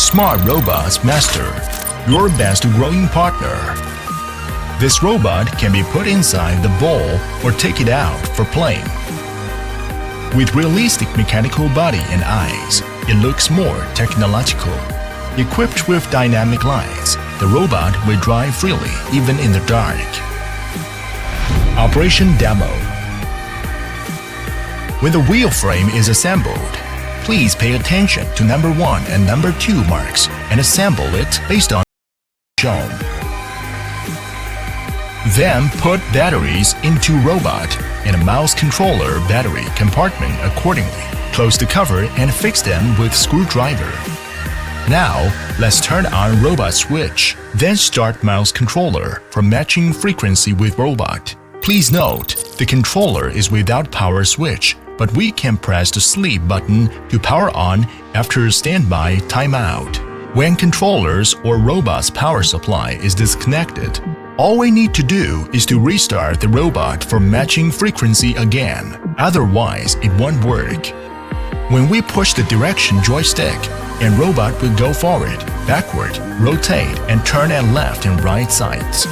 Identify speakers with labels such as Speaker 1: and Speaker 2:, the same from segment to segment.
Speaker 1: Smart Robots Master, your best growing partner. This robot can be put inside the ball or take it out for playing. With realistic mechanical body and eyes, it looks more technological. Equipped with dynamic lights, the robot will drive freely even in the dark. Operation Demo. When the wheel frame is assembled, please pay attention to number 1 and number 2 marks and assemble it based on shown. Then put batteries into robot and a mouse controller battery compartment accordingly. Close the cover and fix them with screwdriver. Now, let's turn on robot switch, then start mouse controller for matching frequency with robot. Please note, the controller is without power switch, but we can press the sleep button to power on after standby timeout. When controllers or robot's power supply is disconnected, all we need to do is to restart the robot for matching frequency again, otherwise it won't work. When we push the direction joystick, and robot will go forward, backward, rotate, and turn at left and right sides.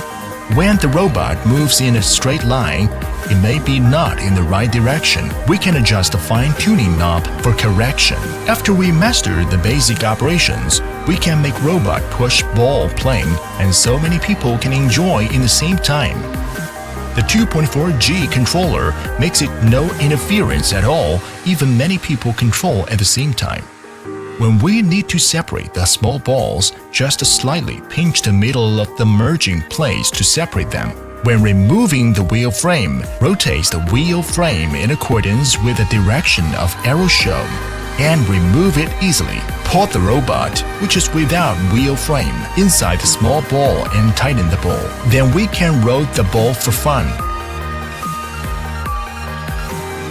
Speaker 1: When the robot moves in a straight line, it may be not in the right direction. We can adjust the fine-tuning knob for correction. After we master the basic operations, we can make robot push ball playing and so many people can enjoy in the same time. The 2.4G controller makes it no interference at all, even many people control at the same time. When we need to separate the small balls, just slightly pinch the middle of the merging place to separate them. When removing the wheel frame, rotate the wheel frame in accordance with the direction of arrow shown, and remove it easily. Put the robot, which is without wheel frame, inside the small ball and tighten the ball. Then we can roll the ball for fun.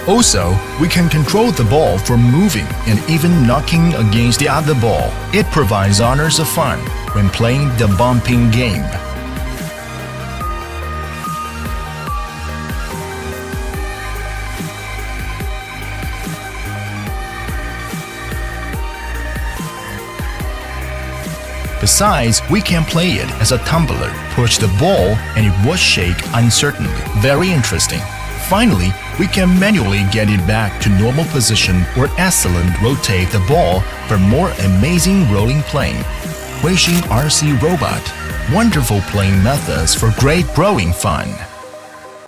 Speaker 1: Also, we can control the ball for moving and even knocking against the other ball. It provides honors of fun when playing the bumping game. Besides, we can play it as a tumbler, push the ball and it will shake uncertainly. Very interesting. Finally, we can manually get it back to normal position or excellent rotate the ball for more amazing rolling playing. Weixin RC Robot. Wonderful playing methods for great growing fun.